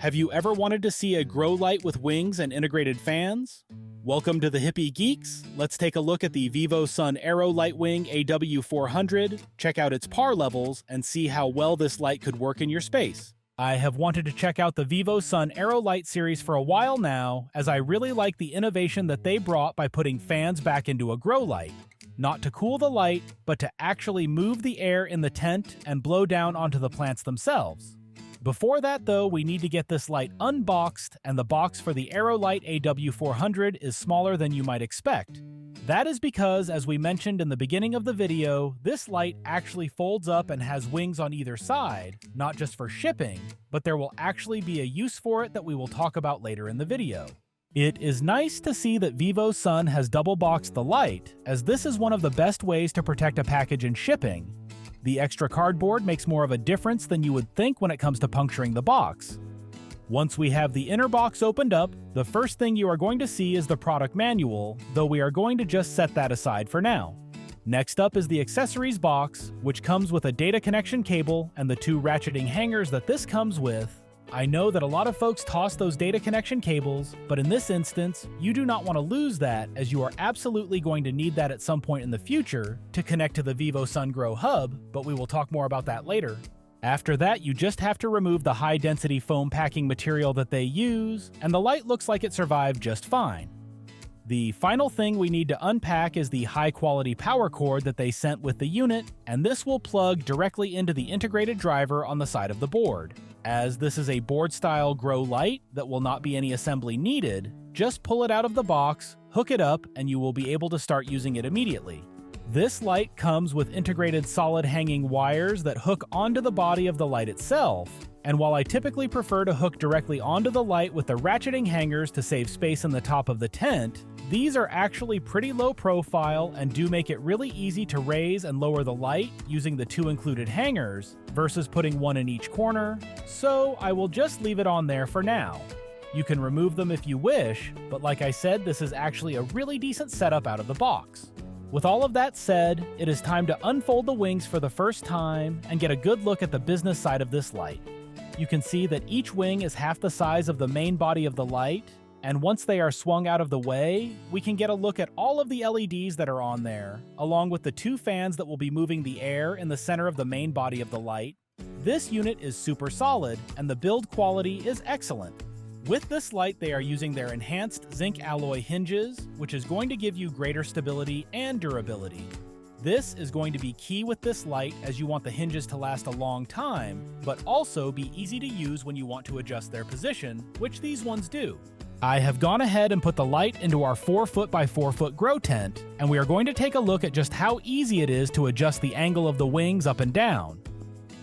Have you ever wanted to see a grow light with wings and integrated fans? Welcome to the Hippie Geeks. Let's take a look at the Vivosun AeroLight Wing AW400, check out its PAR levels, and see how well this light could work in your space. I have wanted to check out the Vivosun AeroLight series for a while now, as I really like the innovation that they brought by putting fans back into a grow light. Not to cool the light, but to actually move the air in the tent and blow down onto the plants themselves. Before that though, we need to get this light unboxed, and the box for the AeroLight AW400 is smaller than you might expect. That is because, as we mentioned in the beginning of the video, this light actually folds up and has wings on either side, not just for shipping, but there will actually be a use for it that we will talk about later in the video. It is nice to see that Vivosun has double boxed the light, as this is one of the best ways to protect a package in shipping. The extra cardboard makes more of a difference than you would think when it comes to puncturing the box. Once we have the inner box opened up, the first thing you are going to see is the product manual, though we are going to just set that aside for now. Next up is the accessories box, which comes with a data connection cable and the two ratcheting hangers that this comes with. I know that a lot of folks toss those data connection cables, but in this instance, you do not want to lose that, as you are absolutely going to need that at some point in the future to connect to the Vivosun Grow Hub, but we will talk more about that later. After that, you just have to remove the high-density foam packing material that they use, and the light looks like it survived just fine. The final thing we need to unpack is the high-quality power cord that they sent with the unit, and this will plug directly into the integrated driver on the side of the board. As this is a board-style grow light that will not be any assembly needed, just pull it out of the box, hook it up, and you will be able to start using it immediately. This light comes with integrated solid hanging wires that hook onto the body of the light itself, and while I typically prefer to hook directly onto the light with the ratcheting hangers to save space in the top of the tent, these are actually pretty low profile and do make it really easy to raise and lower the light using the two included hangers versus putting one in each corner, so I will just leave it on there for now. You can remove them if you wish, but like I said, this is actually a really decent setup out of the box. With all of that said, it is time to unfold the wings for the first time and get a good look at the business side of this light. You can see that each wing is half the size of the main body of the light, and once they are swung out of the way, we can get a look at all of the LEDs that are on there, along with the two fans that will be moving the air in the center of the main body of the light. This unit is super solid, and the build quality is excellent. With this light, they are using their enhanced zinc alloy hinges, which is going to give you greater stability and durability. This is going to be key with this light, as you want the hinges to last a long time, but also be easy to use when you want to adjust their position, which these ones do. I have gone ahead and put the light into our 4-foot by 4-foot grow tent, and we are going to take a look at just how easy it is to adjust the angle of the wings up and down.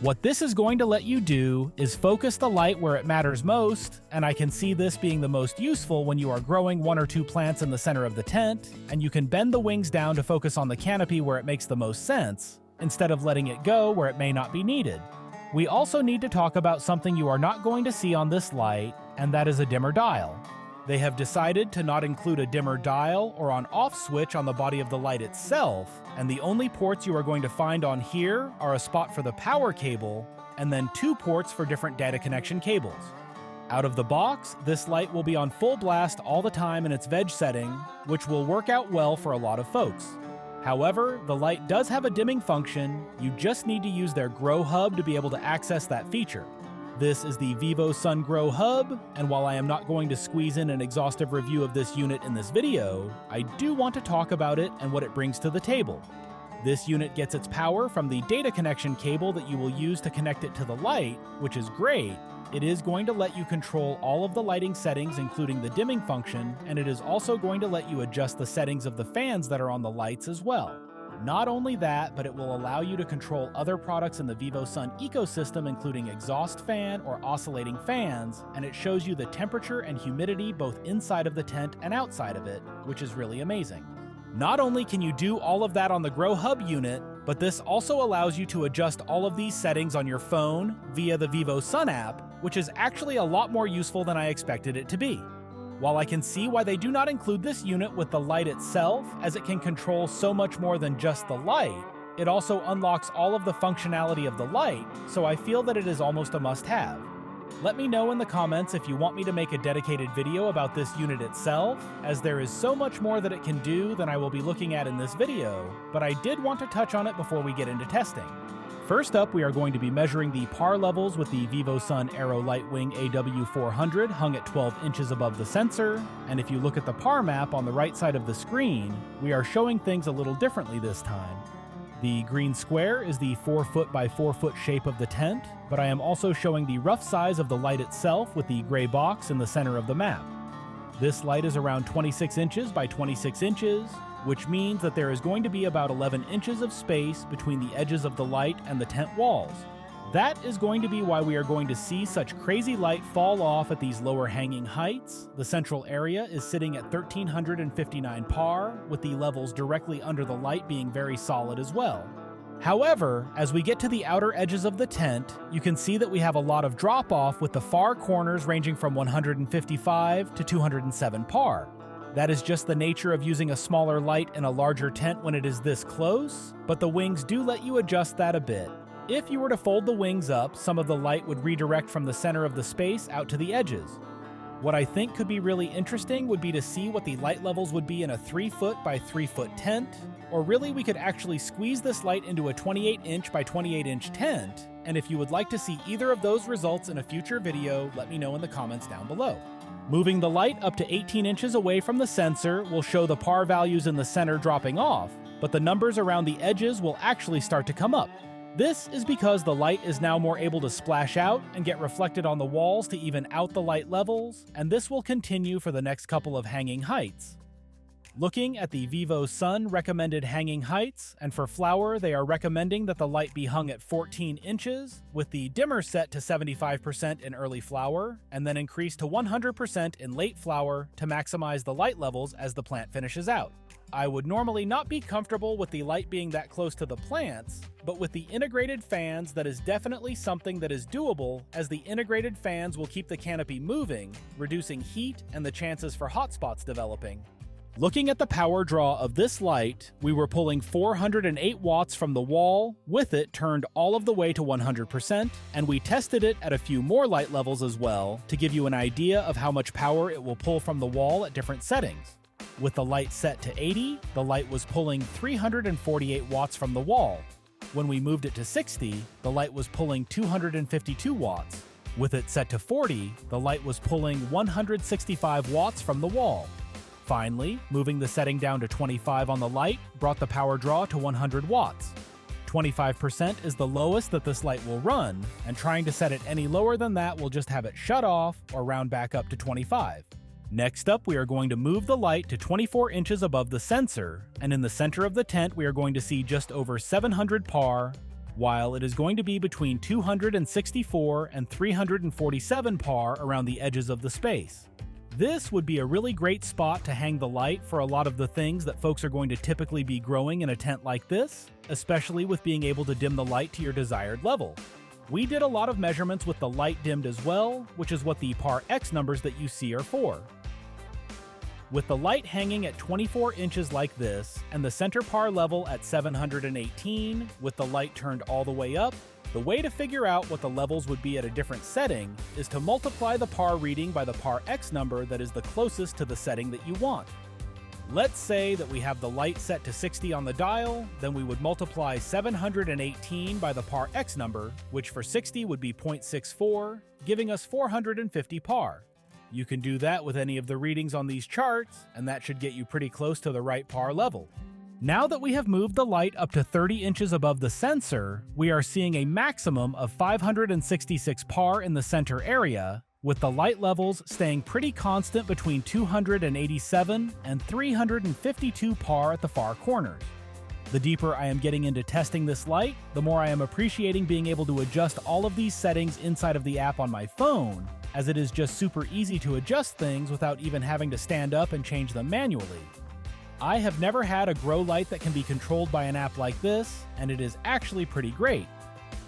What this is going to let you do is focus the light where it matters most, and I can see this being the most useful when you are growing one or two plants in the center of the tent, and you can bend the wings down to focus on the canopy where it makes the most sense, instead of letting it go where it may not be needed. We also need to talk about something you are not going to see on this light, and that is a dimmer dial. They have decided to not include a dimmer dial or on-off switch on the body of the light itself, and the only ports you are going to find on here are a spot for the power cable, and then two ports for different data connection cables. Out of the box, this light will be on full blast all the time in its veg setting, which will work out well for a lot of folks. However, the light does have a dimming function. You just need to use their Grow Hub to be able to access that feature. This is the Vivosun Grow Hub, and while I am not going to squeeze in an exhaustive review of this unit in this video, I do want to talk about it and what it brings to the table. This unit gets its power from the data connection cable that you will use to connect it to the light, which is great. It is going to let you control all of the lighting settings, including the dimming function, and it is also going to let you adjust the settings of the fans that are on the lights as well. Not only that, but it will allow you to control other products in the Vivosun ecosystem, including exhaust fan or oscillating fans, and it shows you the temperature and humidity both inside of the tent and outside of it, which is really amazing. Not only can you do all of that on the Grow Hub unit, but this also allows you to adjust all of these settings on your phone via the Vivosun app, which is actually a lot more useful than I expected it to be. While I can see why they do not include this unit with the light itself, as it can control so much more than just the light, it also unlocks all of the functionality of the light, so I feel that it is almost a must-have. Let me know in the comments if you want me to make a dedicated video about this unit itself, as there is so much more that it can do than I will be looking at in this video, but I did want to touch on it before we get into testing. First up, we are going to be measuring the PAR levels with the Vivosun AeroLight Wing AW400 hung at 12 inches above the sensor, and if you look at the PAR map on the right side of the screen, we are showing things a little differently this time. The green square is the 4 foot by 4 foot shape of the tent, but I am also showing the rough size of the light itself with the gray box in the center of the map. This light is around 26 inches by 26 inches, which means that there is going to be about 11 inches of space between the edges of the light and the tent walls. That is going to be why we are going to see such crazy light fall off at these lower hanging heights. The central area is sitting at 1359 PAR, with the levels directly under the light being very solid as well. However, as we get to the outer edges of the tent, you can see that we have a lot of drop off with the far corners ranging from 155 to 207 PAR. That is just the nature of using a smaller light in a larger tent when it is this close, but the wings do let you adjust that a bit. If you were to fold the wings up, some of the light would redirect from the center of the space out to the edges. What I think could be really interesting would be to see what the light levels would be in a 3 foot by 3 foot tent, or really we could actually squeeze this light into a 28 inch by 28 inch tent, and if you would like to see either of those results in a future video, let me know in the comments down below. Moving the light up to 18 inches away from the sensor will show the PAR values in the center dropping off, but the numbers around the edges will actually start to come up. This is because the light is now more able to splash out and get reflected on the walls to even out the light levels, and this will continue for the next couple of hanging heights. Looking at the Vivosun recommended hanging heights, and for flower they are recommending that the light be hung at 14 inches, with the dimmer set to 75% in early flower, and then increased to 100% in late flower to maximize the light levels as the plant finishes out. I would normally not be comfortable with the light being that close to the plants, but with the integrated fans that is definitely something that is doable, as the integrated fans will keep the canopy moving, reducing heat and the chances for hotspots developing. Looking at the power draw of this light, we were pulling 408 watts from the wall, with it turned all of the way to 100%, and we tested it at a few more light levels as well to give you an idea of how much power it will pull from the wall at different settings. With the light set to 80, the light was pulling 348 watts from the wall. When we moved it to 60, the light was pulling 252 watts. With it set to 40, the light was pulling 165 watts from the wall. Finally, moving the setting down to 25 on the light brought the power draw to 100 watts. 25% is the lowest that this light will run, and trying to set it any lower than that will just have it shut off or round back up to 25. Next up, we are going to move the light to 24 inches above the sensor, and in the center of the tent we are going to see just over 700 PAR, while it is going to be between 264 and 347 PAR around the edges of the space. This would be a really great spot to hang the light for a lot of the things that folks are going to typically be growing in a tent like this, especially with being able to dim the light to your desired level. We did a lot of measurements with the light dimmed as well, which is what the PAR X numbers that you see are for. With the light hanging at 24 inches like this, and the center PAR level at 718, with the light turned all the way up, the way to figure out what the levels would be at a different setting is to multiply the PAR reading by the PAR X number that is the closest to the setting that you want. Let's say that we have the light set to 60 on the dial, then we would multiply 718 by the PAR X number, which for 60 would be 0.64, giving us 450 PAR. You can do that with any of the readings on these charts, and that should get you pretty close to the right PAR level. Now that we have moved the light up to 30 inches above the sensor, we are seeing a maximum of 566 PAR in the center area, with the light levels staying pretty constant between 287 and 352 PAR at the far corners. The deeper I am getting into testing this light, the more I am appreciating being able to adjust all of these settings inside of the app on my phone, as it is just super easy to adjust things without even having to stand up and change them manually. I have never had a grow light that can be controlled by an app like this, and it is actually pretty great.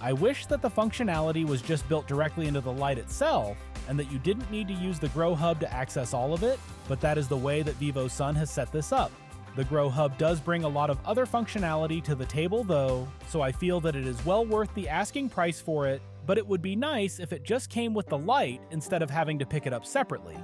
I wish that the functionality was just built directly into the light itself, and that you didn't need to use the Grow Hub to access all of it, but that is the way that Vivosun has set this up. The Grow Hub does bring a lot of other functionality to the table though, so I feel that it is well worth the asking price for it, but it would be nice if it just came with the light instead of having to pick it up separately.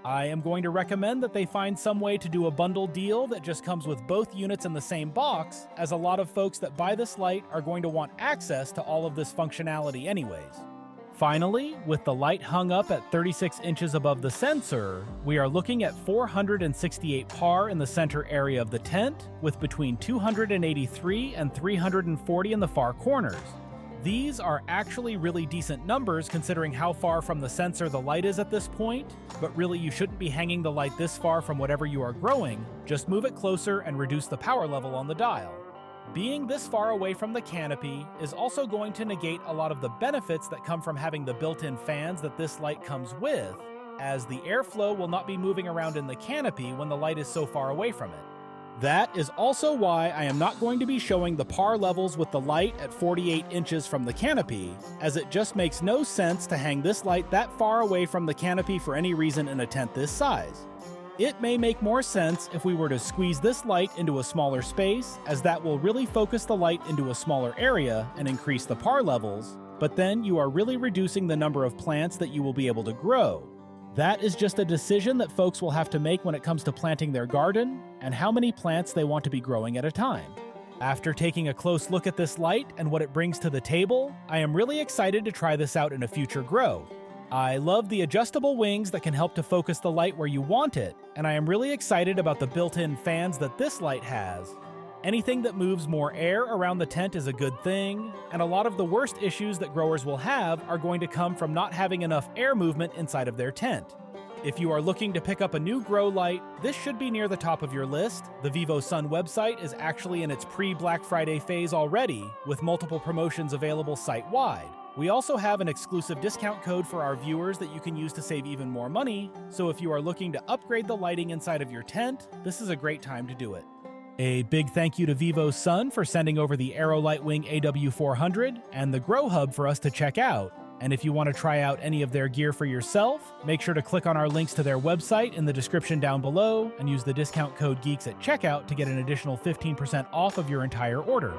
I am going to recommend that they find some way to do a bundle deal that just comes with both units in the same box, as a lot of folks that buy this light are going to want access to all of this functionality anyways. Finally, with the light hung up at 36 inches above the sensor, we are looking at 468 par in the center area of the tent, with between 283 and 340 in the far corners. These are actually really decent numbers considering how far from the sensor the light is at this point, but really you shouldn't be hanging the light this far from whatever you are growing, just move it closer and reduce the power level on the dial. Being this far away from the canopy is also going to negate a lot of the benefits that come from having the built-in fans that this light comes with, as the airflow will not be moving around in the canopy when the light is so far away from it. That is also why I am not going to be showing the par levels with the light at 48 inches from the canopy, as it just makes no sense to hang this light that far away from the canopy for any reason in a tent this size. It may make more sense if we were to squeeze this light into a smaller space, as that will really focus the light into a smaller area and increase the par levels, but then you are really reducing the number of plants that you will be able to grow. That is just a decision that folks will have to make when it comes to planting their garden and how many plants they want to be growing at a time. After taking a close look at this light and what it brings to the table, I am really excited to try this out in a future grow. I love the adjustable wings that can help to focus the light where you want it, and I am really excited about the built-in fans that this light has. Anything that moves more air around the tent is a good thing, and a lot of the worst issues that growers will have are going to come from not having enough air movement inside of their tent. If you are looking to pick up a new grow light, this should be near the top of your list. The Vivosun website is actually in its pre-Black Friday phase already, with multiple promotions available site-wide. We also have an exclusive discount code for our viewers that you can use to save even more money, so if you are looking to upgrade the lighting inside of your tent, this is a great time to do it. A big thank you to Vivosun for sending over the AeroLight Wing AW400 and the Grow Hub for us to check out. And if you want to try out any of their gear for yourself, make sure to click on our links to their website in the description down below and use the discount code GEEKS at checkout to get an additional 15% off of your entire order.